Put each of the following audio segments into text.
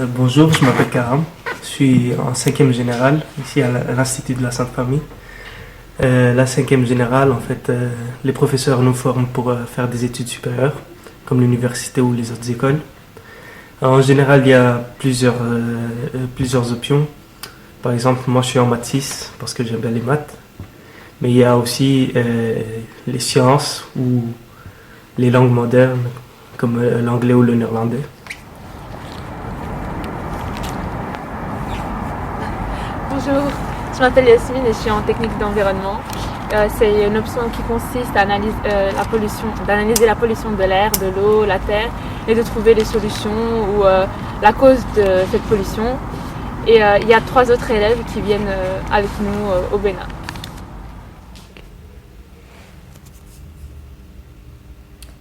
Bonjour, je m'appelle Karam. Je suis en cinquième générale, ici à l'Institut de la Sainte Famille. La cinquième générale, en fait, les professeurs nous forment pour faire des études supérieures, comme l'université ou les autres écoles. En général, il y a plusieurs options. Par exemple, moi, je suis en maths 6 parce que j'aime bien les maths. Mais il y a aussi les sciences ou les langues modernes, comme l'anglais ou le néerlandais. Bonjour, je m'appelle Yasmine et je suis en technique d'environnement. C'est une option qui consiste à d'analyser la pollution de l'air, de l'eau, la terre et de trouver les solutions ou la cause de cette pollution. Et il y a 3 autres élèves qui viennent avec nous au Bénin.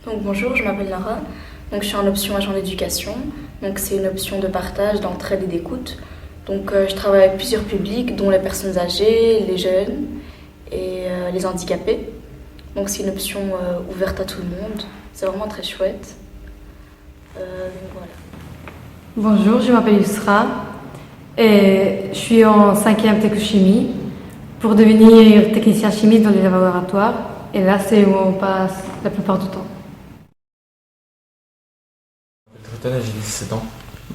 Donc bonjour, je m'appelle Lara. Donc je suis en option agent d'éducation. Donc c'est une option de partage, d'entraide et d'écoute. Donc je travaille avec plusieurs publics, dont les personnes âgées, les jeunes et les handicapés. Donc c'est une option ouverte à tout le monde. C'est vraiment très chouette. Voilà. Bonjour, je m'appelle Yusra et je suis en 5e technochimie pour devenir technicien chimiste dans les laboratoires. Et là, c'est où on passe la plupart du temps. J'ai 17 ans.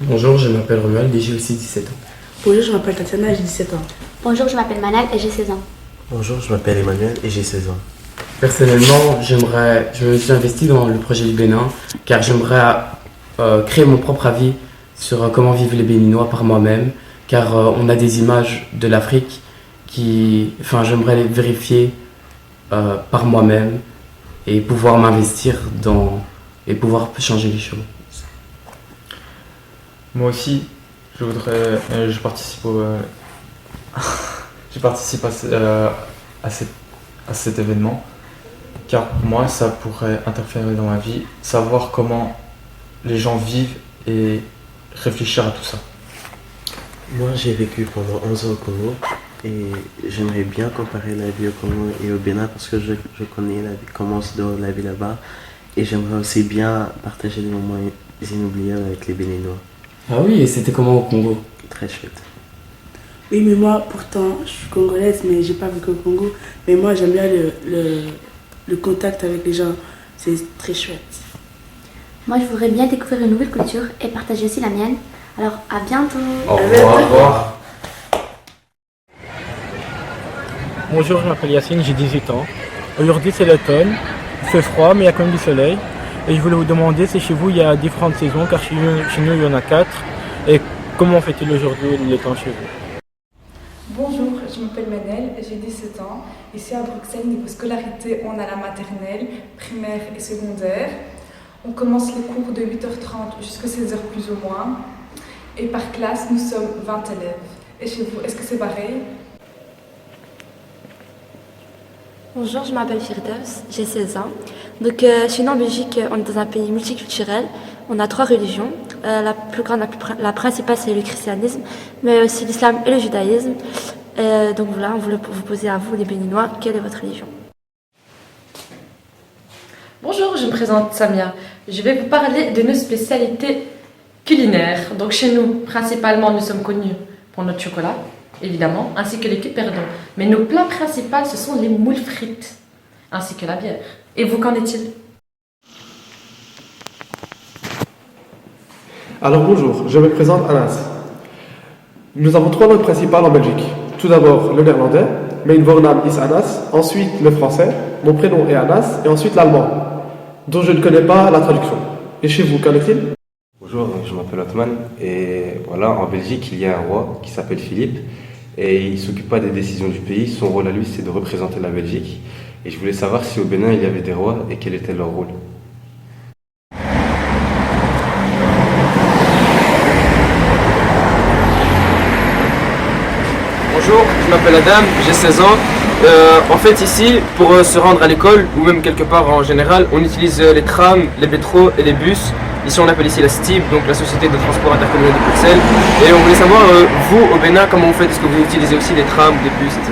Bonjour, je m'appelle Romuald et j'ai aussi 17 ans. Bonjour, je m'appelle Tatiana et j'ai 17 ans. Bonjour, je m'appelle Manal et j'ai 16 ans. Bonjour, je m'appelle Emmanuel et j'ai 16 ans. Personnellement, je me suis investi dans le projet du Bénin car j'aimerais créer mon propre avis sur comment vivent les Béninois par moi-même, car on a des images de l'Afrique j'aimerais les vérifier par moi-même et pouvoir m'investir et pouvoir changer les choses. Moi aussi, je participe à cet événement, car pour moi, ça pourrait interférer dans ma vie, savoir comment les gens vivent et réfléchir à tout ça. Moi, j'ai vécu pendant 11 ans au Congo et j'aimerais bien comparer la vie au Congo et au Bénin parce que je connais comment se déroule la vie là-bas et j'aimerais aussi bien partager des moments inoubliables avec les Béninois. Ah oui, et c'était comment au Congo? Très chouette. Oui, mais moi, pourtant, je suis congolaise, mais j'ai pas vécu au Congo. Mais moi, j'aime bien le contact avec les gens. C'est très chouette. Moi, je voudrais bien découvrir une nouvelle culture et partager aussi la mienne. Alors, à bientôt. Au revoir. Bonjour, je m'appelle Yacine, j'ai 18 ans. Aujourd'hui, c'est l'automne. Il fait froid, mais il y a quand même du soleil. Et je voulais vous demander si chez vous il y a différentes saisons, car chez nous il y en a 4. Et comment fait-il aujourd'hui le temps chez vous? Bonjour, je m'appelle Manel, j'ai 17 ans. Ici à Bruxelles, niveau scolarité, on a la maternelle, primaire et secondaire. On commence les cours de 8h30 jusqu'à 16h plus ou moins. Et par classe, nous sommes 20 élèves. Et chez vous, est-ce que c'est pareil? Bonjour, je m'appelle Firdaus, j'ai 16 ans. Donc, je suis née en Belgique, on est dans un pays multiculturel. On a 3 religions. La principale, c'est le christianisme, mais aussi l'islam et le judaïsme. Donc voilà, on voulait vous poser à vous, les Béninois, quelle est votre religion? Bonjour, je me présente Samia. Je vais vous parler de nos spécialités culinaires. Donc chez nous, principalement, nous sommes connus pour notre chocolat, évidemment, ainsi que les cuperdons. Mais nos plats principaux, ce sont les moules frites, ainsi que la bière. Et vous, qu'en est-il? Alors bonjour, je me présente Anas. Nous avons 3 langues principales en Belgique. Tout d'abord le néerlandais, mein voornaam is Anas, ensuite le français, mon prénom est Anas, et ensuite l'allemand, dont je ne connais pas la traduction. Et chez vous, qu'en est-il? Bonjour, je m'appelle Othman, et voilà, en Belgique, il y a un roi qui s'appelle Philippe, et il ne s'occupe pas des décisions du pays. Son rôle à lui, c'est de représenter la Belgique. Et je voulais savoir si au Bénin, il y avait des rois et quel était leur rôle. Bonjour, je m'appelle Adam, j'ai 16 ans. En fait ici, pour se rendre à l'école ou même quelque part en général, on utilise les trams, les métros et les bus. Ici on appelle ici la STIB, donc la Société de Transport Intercommunal de Bruxelles. Et on voulait savoir, vous au Bénin, comment vous faites? Est-ce que vous utilisez aussi les trams, les bus, etc.